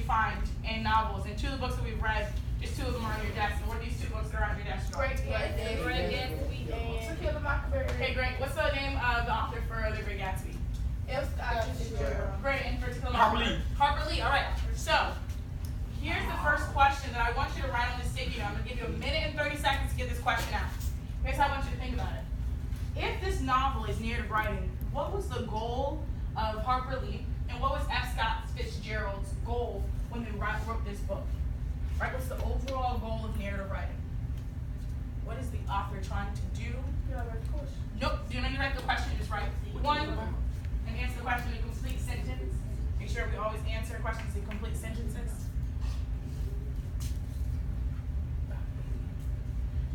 find in novels. And two of the books that we've read, just two of them are on your desk. And what are these two books that are on your desk? Great Gatsby and To Kill a Mockingbird. Okay, great. What's the name of the author for The Great Gatsby? F. Scott Fitzgerald. Great. And for To Kill a Harper Mockingbird? Lee. Harper Lee. All right. So here's the first question that I want you to write on this sticky note. I'm gonna give you a minute and 30 seconds to get this question out. Here's how I want you to think about it. If this novel is narrative writing, what was the goal of Harper Lee, and what was F. Scott Fitzgerald's goal when they wrote this book? Right? What's the overall goal of narrative writing? What is the author trying to do? You gotta write the question. Nope. Do you know you write the question? Just write one and answer the question in a complete sentence. Make sure we always answer questions in complete sentences.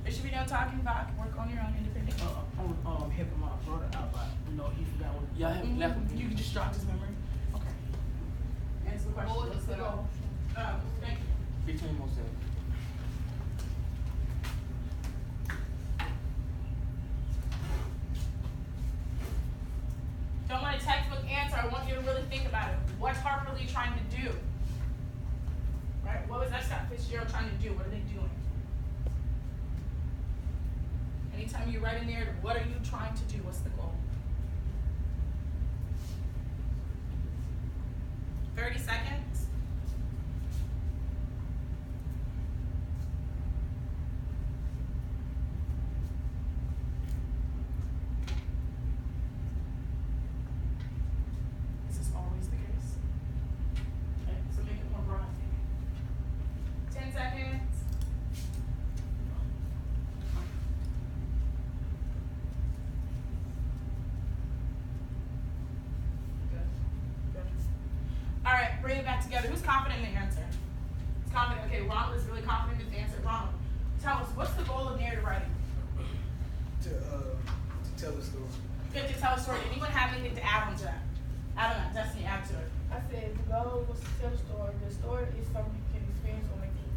There should be no talking about. Work on your own independent. I'm helping my brother out, but he forgot what. Y'all have left him. You can distract his memory. Okay. Answer the question. What's the goal? Thank you. 15 more seconds. Don't want a textbook answer. I want you to really think about it. What's Harper Lee trying to do? Right? What was F. Scott Fitzgerald trying to do? What are they doing? Anytime you write a narrative, what are you trying to do? What's the goal? 30 seconds. Is this always the case? Okay, so make it more broad. 10 seconds. All right, bring it back together. Who's confident in the answer? Who's confident? Okay, Ronald is really confident in the answer. Ronald, tell us, what's the goal of narrative writing? To tell the story. Good, to tell a story. Anyone have anything to add on to that? Add on that. Destiny, add to it. I said the goal was to tell a story. The story is something you can experience or make it.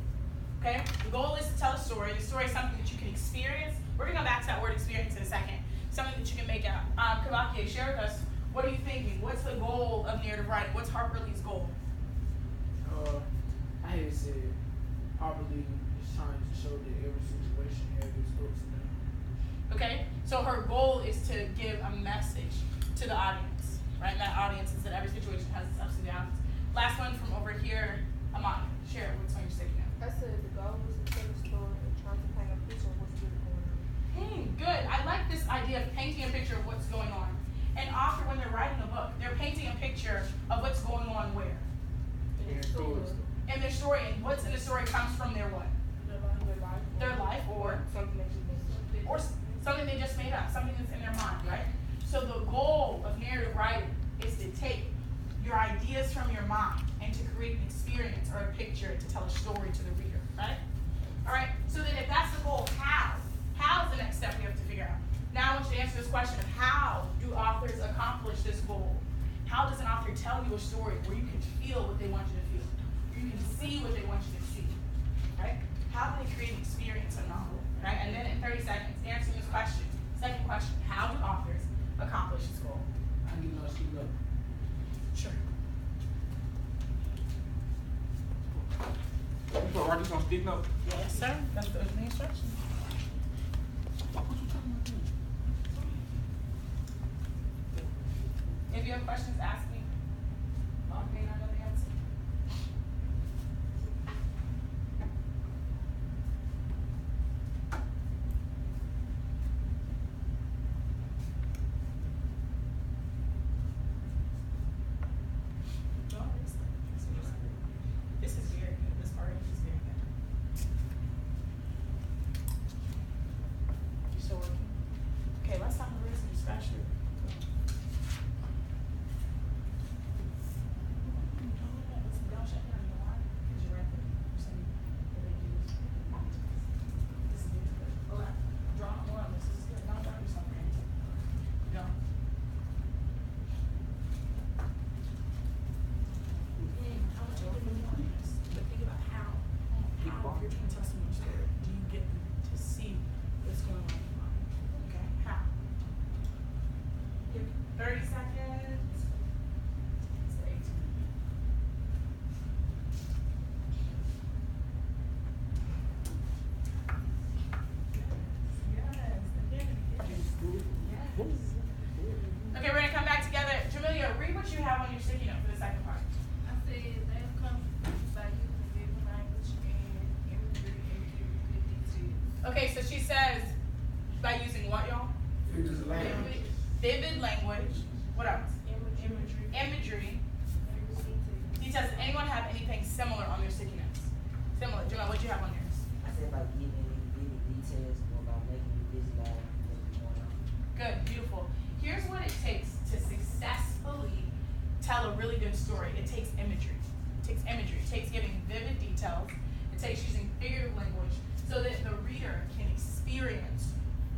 Okay? The goal is to tell a story. The story is something that you can experience. We're going to go back to that word experience in a second. Something that you can make out. Kavakia, share with us, what are you thinking? What's the goal of narrative writing? What's Harper Lee's goal? I had said Harper Lee is trying to show that every situation has its ups and downs. Okay? So her goal is to give a message to the audience, right? And that audience is that every situation has its ups and downs. Last one from over here, Amani. Share what's on your sticky note. I said the goal was to tell a story and try to paint a picture of what's really going on. Good. I like this idea of painting a picture of what's going on. An author, when they're writing a book, they're painting a picture of what's going on where? In the story. In their story, and what's in the story comes from their what? Their life, or something that you made. or something they just made up, something that's in their mind, right? So the goal of narrative writing is to take your ideas from your mind and to create an experience or a picture to tell a story to the reader, right? All right, so then if that's the goal, how? How is the next step we have to figure out? Now I want you to answer this question of how do authors accomplish this goal? How does an author tell you a story where you can feel what they want you to feel? Where you can see what they want you to see, right? How do they create an experience in a novel, right? And then in 30 seconds, answering this question. Second question, how do authors accomplish this goal? I need to speak up. Sure. You put write this on stick note? Yes, sir. That's the instructions. What you talking about? If you have questions, ask me. Mark may not know the answer. This is very good. This part is very good. You still working? Okay, let's stop the rest and scratch through. Don't shut down, you know why? Because you're right there. You're saying that they do this. This is good. Oh, draw more on this. This is good. Don't draw yourself for anything. No. How much you really want this? But think about how. How, if you're trying to tell someone a story, do you get them to see what's going on in your mind? Okay? How? 30 seconds. It's 18. says by using what, y'all? Figures of language. Vivid language. What else? Imagery. Imagery. Detail. Details. Does anyone have anything similar on their sticky notes? Similar. Jamal, what do you have on yours? I said by giving vivid details or by making you visualize what's going on. Good, beautiful. Here's what it takes to successfully tell a really good story. It takes imagery. It takes imagery. It takes giving vivid details. It takes using figurative language so that the reader can experience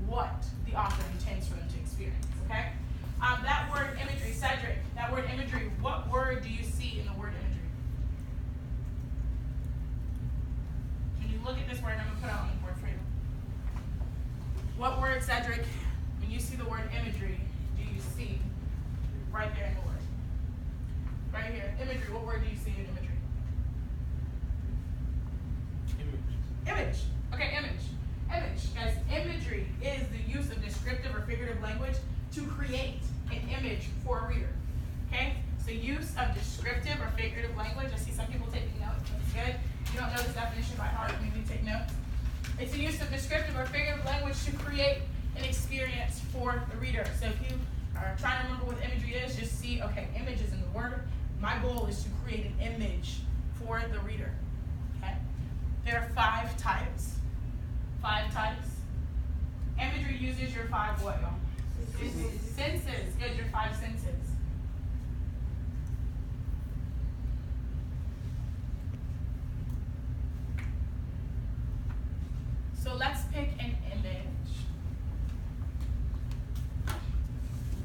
what the author intends for them to experience, okay? That word imagery, Cedric, that word imagery, what word do you see in the word imagery? When you look at this word, I'm going to put it on the board for you. What word, Cedric, when you see the word imagery, do you see right there in the word? Right here, imagery, what word do you see in imagery? Image. Okay, image. Image. Guys, imagery is the use of descriptive or figurative language to create an image for a reader. Okay? So use of descriptive or figurative language. I see some people taking notes. That's good. If you don't know this definition by heart, maybe take notes. It's the use of descriptive or figurative language to create an experience for the reader. So if you are trying to remember what imagery is, just see, okay, image is in the word. My goal is to create an image for the reader. Okay? There are 5 types. 5 types. Imagery uses your 5 what, y'all? Senses. Good, your 5 senses. So let's pick an image.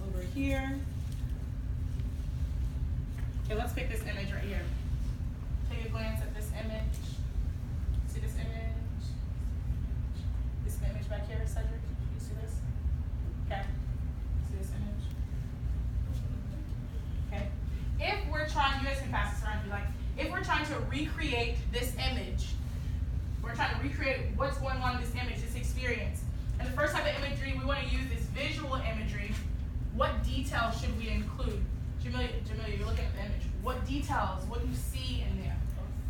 Over here. Okay, let's pick this image right here. Take a glance at this image. See this image? This image back here, Cedric? You see this? Okay. See this image? Okay. If we're trying, you guys can pass this around if you like. If we're trying to recreate this image, we're trying to recreate what's going on in this image, this experience. And the first type of imagery we want to use is visual imagery. What details should we include? Jamelia, you're looking at the image. What details? What do you see in there?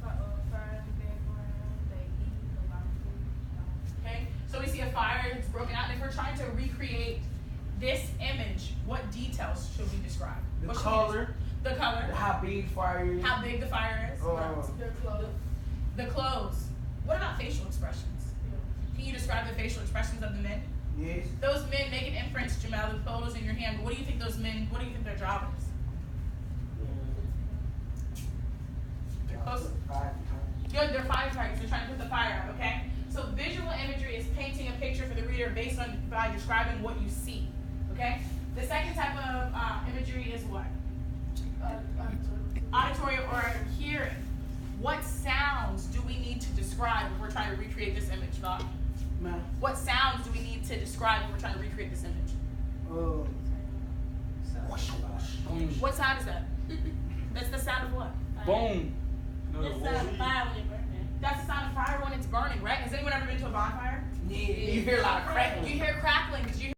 Fire in the background. They eat a lot of food. Okay, so we see a fire, it's broken out, and if we're trying to recreate this image, what details should we describe? The What should we color. The color. How big fire is. How big the fire is. Their clothes. The clothes. What about facial expressions? Can you describe the facial expressions of the men? Yes. Those men make an inference, Jamal, the photos in your hand, but what do you think those men, what do you think their job is? They're close. Good, they're firefighters. They're trying to put the fire out, okay? So visual imagery is painting a picture for the reader based on, by describing what you see, okay? The second type of imagery is what? Auditory or hearing. What sounds do we need to describe if we're trying to recreate this image, Doc? Man. What sounds do we need to describe if we're trying to recreate this image? Boom. What sound is that? That's the sound of what? Boom. That's the sound of fire when it burns. That's the sound of fire when it's burning, right? Has anyone ever been to a bonfire? Yeah, you hear a lot of crackling. You hear crackling. Did you